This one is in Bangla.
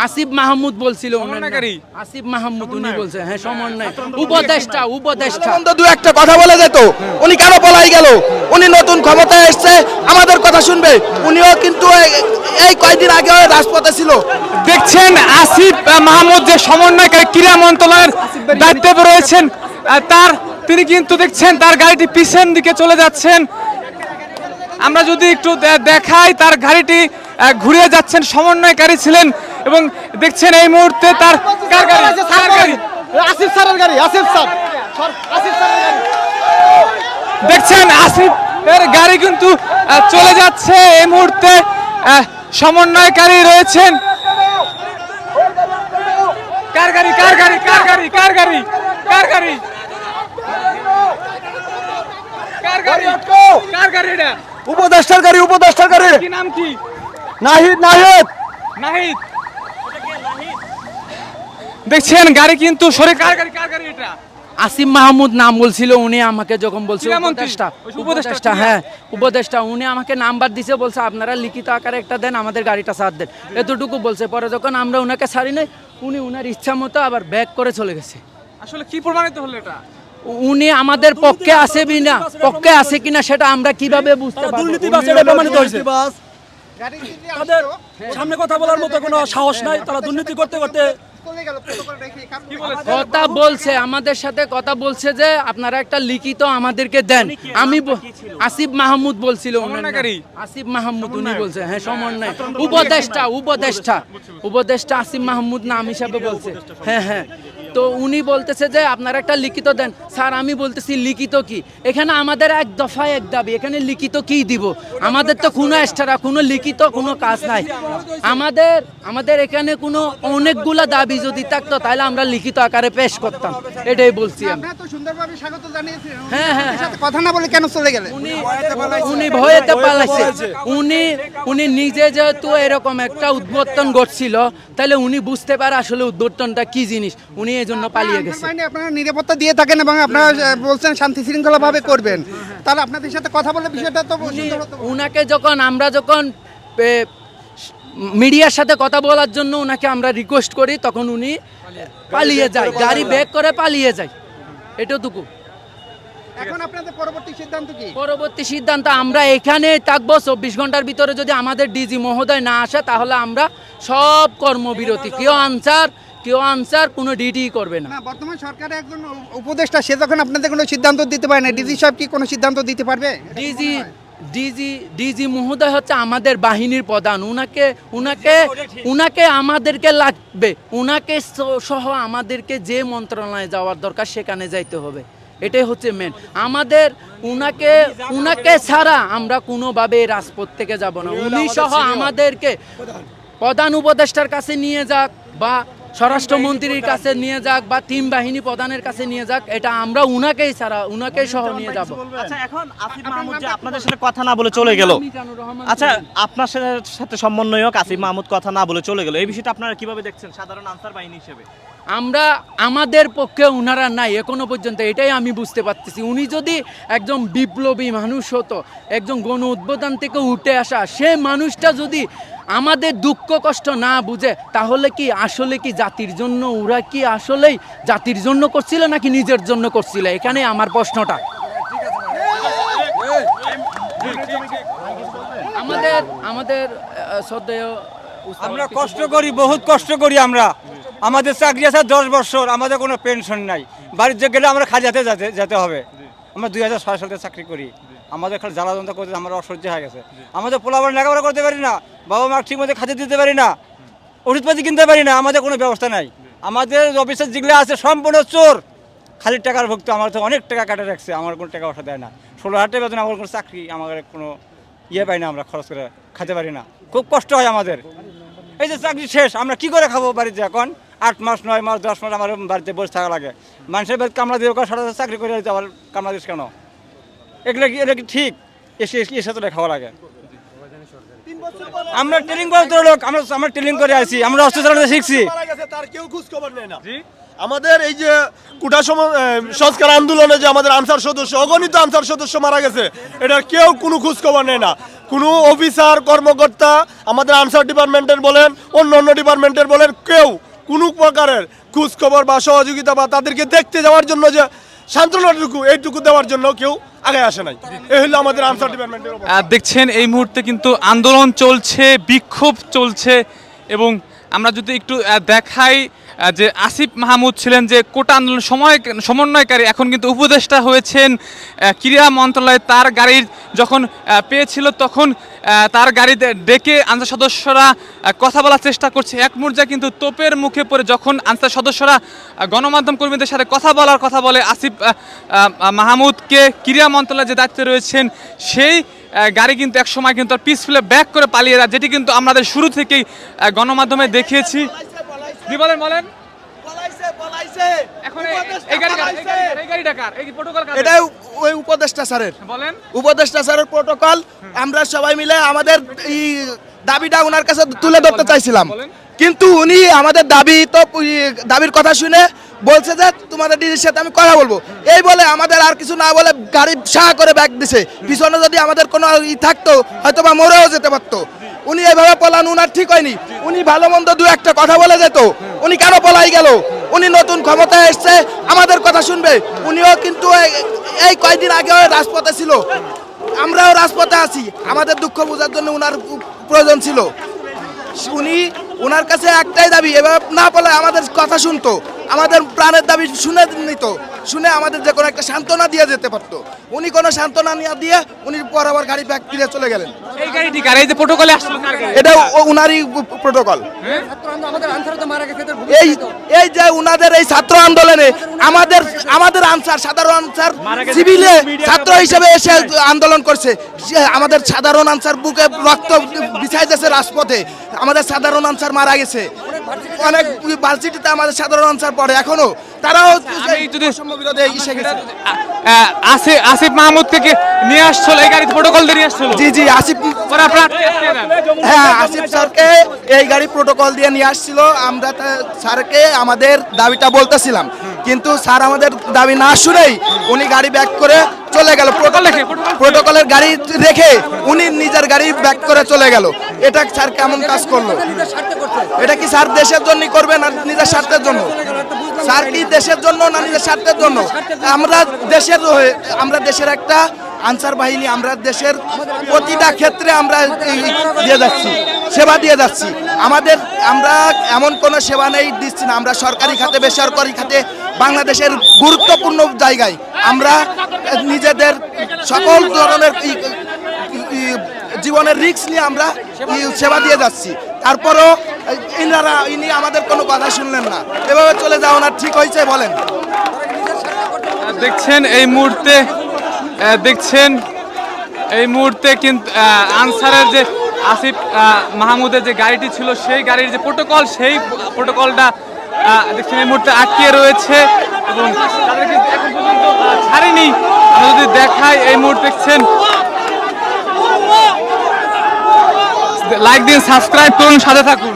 আসিফ মাহমুদ বলছিল, আসিফ মাহমুদ উনি বলছে, হ্যাঁ সমন্বয় উপদেষ্টা। দু একটা কথা বলে যেত, উনি কেন পলাই গেল? উনি নতুন ক্ষমতায় এসছে, আমাদের কথা শুনবে। উনিও কিন্তু এই কয়েকদিন আগে রাজপথে ছিল। দেখছেন আসিফ মাহমুদ যে সমন্বয়কারী ক্রীড়া মন্ত্রণালয়ের দায়িত্বে রয়েছেন, তিনি কিন্তু দেখছেন তার গাড়িটি পিছন দিকে চলে যাচ্ছেন। আমরা যদি একটু দেখাই, তার গাড়িটি ঘুরিয়ে যাচ্ছেন, সমন্বয়কারী ছিলেন এবং দেখছেন এই মুহূর্তে তার গাড়ি আসিফ স্যারের গাড়ি, আসিফ স্যার, দেখছেন আসিফের গাড়ি কিন্তু চলে যাচ্ছে। এই মুহূর্তে সমন্বয়কারী রয়েছেন। কার গাড়ি কার গাড়ি কার গাড়ি কার গাড়ি কার গাড়ি কার গাড়ি কার গাড়ি? এটা উপদেষ্টার গাড়ি, উপদেষ্টার গাড়ি। কি নাম কি? নাহিদ, নাহিদ, নাহিদ। দেখছেন গাড়ি কিন্তু সরে। কার গাড়ি কার গাড়ি? এটা আসিফ মাহমুদ নাম বলছিল, উনি আমাকে যখন বলছিল উপদেষ্টা, হ্যাঁ উপদেষ্টা, উনি আমাকে নাম্বার দিছে, বলছে আপনারা লিখিত আকারে একটা দেন, আমাদের গাড়িটা ছাড় দেন, এতটুকু বলছে। পরে যখন আমরা উনাকে ছাড়ি নাই, উনি উনার ইচ্ছা মতো আবার ব্যাক করে চলে গেছে। আসলে কি প্রমাণিত হলো এটা? উনি আমাদের পক্ষে আছে কিনা, পক্ষে আছে কিনা সেটা আমরা কিভাবে বুঝতে পারবো? দুর্নীতিবাজ এটা প্রমাণিত হয়েছে। তাদের সামনে কথা বলার মতো কোনো সাহস নাই, তারা দুর্নীতি করতে করতে কথা বলছে, আমাদের সাথে কথা বলছে যে আপনারা একটা লিখিত আমাদেরকে দেন। আমি আসিফ মাহমুদ বলছিল, আসিফ মাহমুদ উনি বলছে, হ্যাঁ সমন্বয় উপদেষ্টা আসিফ মাহমুদ নাম হিসাবে বলছে, হ্যাঁ হ্যাঁ। তো উনি বলতেছে যে আপনারা একটা লিখিত দেন। স্যার আমি বলতেছি লিখিত কি? এখানে আমাদের এক দফায় এক দাবি, এখানে লিখিত কি দিব? আমাদের তো কোনো এক্সট্রা কোনো লিখিত কোনো কাজ নাই। আমাদের এখানে কোনো অনেকগুলা দাবি যদি থাকতো তাহলে আমরা লিখিত আকারে পেশ করতাম, এটাই বলছি আমি। আপনারা তো সুন্দরভাবে স্বাগত জানিয়েছিলেন, হ্যাঁ হ্যাঁ, সাথে কথা না বলে কেন চলে গেলেন? উনি ভয়েতে পালাইছে। উনি নিজে যেহেতু এরকম একটা উদ্বোধন ঘটছিল, তাহলে উনি বুঝতে পারে আসলে উদ্বোধনটা কি জিনিস, উনি এই জন্য পালিয়ে গেছে। আপনারা নিরাপত্তা দিয়ে থাকেন এবং আপনারা বলছেন শান্তি শৃঙ্খলা ভাবে করবেন, তাহলে আপনাদের সাথে কথা বলে বিষয়টা তো উনাকে আমরা যখন মিডিয়ার সাথে কথা বলার জন্য উনাকে আমরা রিকোয়েস্ট করি, তখন উনি পালিয়ে যায়, গাড়ি ব্যাক করে পালিয়ে যায়, এটুকু। এখন আপনাদের পরবর্তী সিদ্ধান্ত কি? পরবর্তী সিদ্ধান্ত আমরা এখানে থাকবো 24 ঘন্টার ভিতরে। যদি আমাদের ডিজি মহোদয় না আসে তাহলে আমরা সব কর্মবিরতি, কেউ আনসার কোনো ডিটি করবে না। বর্তমান সরকারে একজন উপদেষ্টা, সে যখন আপনাদের কোনো সিদ্ধান্ত দিতে পারে না, ডিজি সাহেব কি কোনো সিদ্ধান্ত দিতে পারবে? ডিজি মহোদয় হচ্ছে আমাদের বাহিনীর প্রধান, উনাকে আমাদেরকে লাগবে, উনাকে সহ আমাদেরকে যে মন্ত্রণালয়ে যাওয়ার দরকার সেখানে যাইতে হবে, এটাই হচ্ছে মেন আমাদের। উনাকে ছাড়া আমরা কোনোভাবে রাজপথ থেকে যাব না। উনি সহ আমাদেরকে প্রধান উপদেষ্টার কাছে নিয়ে যাক বা স্বরাষ্ট্রমন্ত্রীর কাছে নিয়ে যাক বা তিন বাহিনী প্রধানের কাছে নিয়ে যাক, এটা আমরা উনাকেই সহ নিয়ে যাব। আচ্ছা, এখন আসিফ মাহমুদ যে আপনাদের সাথে কথা না বলে চলে গেল, আচ্ছা আপনার সাথে সমন্বয়ক আসিফ মাহমুদ কথা না বলে চলে গেল, এই বিষয়টা আপনারা কিভাবে দেখছেন সাধারণ আনসার বাহিনী হিসেবে? আমাদের পক্ষে উনারা নাই এখনো পর্যন্ত, এটাই আমি বুঝতে পারতেছি। উনি যদি একজন বিপ্লবী মানুষ হতো, একজন গণ উদ্বোধন থেকে উঠে আসা সে মানুষটা যদি আমাদের দুঃখ কষ্ট না বুঝে, তাহলে কি আসলে কি জাতির জন্য, ওরা কি আসলেই জাতির জন্য করছিল নাকি নিজের জন্য করছিল? এখানে আমার প্রশ্নটা। আমাদের শ্রদ্ধেয়, আমরা কষ্ট করি, বহুত কষ্ট করি আমরা। আমাদের চাকরি আছে 10 বছর, আমাদের কোনো পেনশন নাই। বাড়িতে গেলে আমরা খাজাতে যেতে হবে। আমরা 2006 সালে চাকরি করি, আমাদের খালি জ্বালা যন্ত্রণা করতে আমরা অসহ্য হয়ে গেছে। আমাদের পোলাপান লেখাপড়া করতে পারি না, বাবা মা ঠিক মতো খাতে দিতে পারি না, ওষুধপাতি কিনতে পারি না, আমাদের কোনো ব্যবস্থা নাই। আমাদের অফিসের যেগুলো আছে সম্পূর্ণ চোর, খালি টাকার ভুক্ত। আমার তো অনেক টাকা কাটে রাখছে, আমার কোনো টাকা পয়সা দেয় না। 16,000 বেতন, আমার কোনো চাকরি, আমাদের কোনো পাই না, আমরা খরচ করে খেতে পারি না, খুব কষ্ট হয় আমাদের। এই যে চাকরি শেষ, আমরা কি করে খাবো বাড়িতে? এখন 8 মাস 9 মাস 10 মাস আমার বাড়িতে বসে থাকা লাগে। মানুষের বাড়িতে কামলা দিয়ে সারা চাকরি করে দিতে, আবার কামলা দিস কেন? এটা কি ঠিক? এসে তো খাওয়া লাগে। আমরা ট্রেনিং করে লোক, আমরা ট্রেনিং করে আসি, আমরা অস্ত্র চালাতে শিখছি। আমাদের এই যে সংস্কার আন্দোলনে যে আমাদের আনসার সদস্য, অগণিত আনসার সদস্য মারা গেছে, এটার কেউ কোনো খোঁজ খবর নেয় না। কোনো অফিসার কর্মকর্তা আমাদের আনসার ডিপার্টমেন্টের বলেন, অন্য অন্য ডিপার্টমেন্টের বলেন, কেউ কোনো প্রকারের খোঁজ খবর বা সহযোগিতা বা তাদেরকে দেখতে যাওয়ার জন্য যে সান্ত্বনাটুকু এইটুকু দেওয়ার জন্য কেউ আগে আসে নাই। এই হলো আমাদের আনসার ডিপার্টমেন্টের অবস্থা। দেখছেন এই মুহূর্তে কিন্তু আন্দোলন চলছে, বিক্ষোভ চলছে, এবং আমরা যদি একটু দেখাই যে আসিফ মাহমুদ ছিলেন যে কোটা আন্দোলন সমন্বয়কারী, এখন কিন্তু উপদেষ্টা হয়েছেন ক্রীড়া মন্ত্রণালয়। তার গাড়ির যখন পেয়েছিল তখন তার গাড়িতে ডেকে আনসার সদস্যরা কথা বলার চেষ্টা করছে। এক পর্যায়ে কিন্তু তোপের মুখে পড়ে যখন আনসার সদস্যরা গণমাধ্যম কর্মীদের সাথে কথা বলে আসিফ মাহমুদকে ক্রীড়া মন্ত্রণালয়ে যে দায়িত্বে রয়েছেন সেই গাড়ি কিন্তু এক সময় কিন্তু পিস ফেলে ব্যাক করে পালিয়ে যায়, যেটি কিন্তু আমাদের শুরু থেকেই গণমাধ্যমে দেখিয়েছি। বলেন এখন এই গাড়িটা কার? এই প্রটোকল কার? এটা ওই উপদেষ্টা স্যারের, বলেন। উপদেষ্টা স্যারের প্রটোকল। আমরা সবাই মিলে আমাদের এই দাবিটা ওনার কাছে তুলে ধরতে চাইছিলাম, কিন্তু উনি আমাদের দাবির কথা শুনে বলছে যে তোমাদের ডিজির সাথে আমি কথা বলবো, এই বলে আমাদের আর কিছু না বলে গাড়ি সাহা করে ব্যাক দিছে। পিছনে যদি আমাদের কোনো থাকতো হয়তো বা মরেও যেতে পারতো। উনি এইভাবে পলানো উনার ঠিক হয়নি। উনি ভালো মন্দ দু একটা কথা বলে যেত, উনি কেন পলাই গেল? উনি নতুন ক্ষমতায় এসছে, আমাদের কথা শুনবে। উনিও কিন্তু এই কয়েকদিন আগে রাজপথে ছিল, আমরাও রাজপথে আছি। আমাদের দুঃখ বোঝার জন্য উনার প্রয়োজন ছিল। উনার কাছে একটাই দাবি, এভাবে না বলে আমাদের কথা শুনতো, আমাদের প্রাণের দাবি শুনে নিত, শুনে আমাদের যে কোনো একটা সান্ত্বনা দিয়ে যেতে পারতো। উনি কোনো সান্ত্বনা না দিয়ে উনি পর আবার গাড়ি ব্যাক ফিরে চলে গেলেন। এই গাড়িটি কার? এই যে প্রটোকলে আসলো কার গাড়ি? এটা উনারই প্রটোকল। এই যে উনাদের এই ছাত্র আন্দোলনে আমাদের আনসার, সাধারণ আনসার সিভিলে ছাত্র হিসেবে এসে আন্দোলন করছে। আমাদের সাধারণ আনসার বুকে রক্ত বিছাইতেছে রাজপথে, আমাদের সাধারণ আনসার মারা গেছে। অনেক ভার্সিটিতে আমাদের সাধারণ আনসার পড়ে এখনো, তারাও বিরোধী এসে গেছে। আসিফ মাহমুদকে নিয়ে আসছিল এই গাড়ি, প্রটোকল দিয়ে নিয়ে আসছিল। জি আসিফ, হ্যাঁ আসিফ স্যারকে এই গাড়ি প্রটোকল দিয়ে নিয়ে আসছিল। আমরা স্যারকে আমাদের দাবিটা বলতেছিলাম, কিন্তু স্যার আমাদের দাবি না শুনেই উনি গাড়ি ব্যাক করে চলে গেল। প্রটোকলের গাড়ি রেখে উনি নিজের গাড়ি ব্যাক করে চলে গেল। এটা স্যার কেমন কাজ করলো? এটা কি স্যার দেশের জন্য করবে না নিজের স্বার্থের জন্য? স্যার কি দেশের জন্য না নিজের স্বার্থের জন্য? আমরা দেশের একটা আনসার বাহিনী, আমরা দেশের প্রতিটা ক্ষেত্রে আমরা দিয়ে যাচ্ছি, সেবা দিয়ে যাচ্ছি। আমরা এমন কোনো সেবা নেই দিচ্ছি না। আমরা সরকারি খাতে, বেসরকারি খাতে, বাংলাদেশের গুরুত্বপূর্ণ জায়গায় আমরা নিজেদের সকল ধরনের জীবনের রিস্ক নিয়ে আমরা সেবা দিয়ে যাচ্ছি। তারপরও ইনি আমাদের কোনো কথা শুনলেন না, এভাবে চলে যাওয়া না ঠিক হয়েছে বলেন? দেখছেন এই মুহূর্তে কিন্তু আনসারের যে আসিফ মাহমুদের যে গাড়িটি ছিল সেই গাড়ির যে প্রটোকল, সেই প্রটোকলটা দেখছেন এই মুহূর্তে আটকে রয়েছে এবং তাদের কিন্তু এখন পর্যন্ত ছাড়েনি। আমরা যদি দেখাই এই মুহূর্তে দেখছেন, লাইক দিন, সাবস্ক্রাইব করুন, সাথে থাকুন।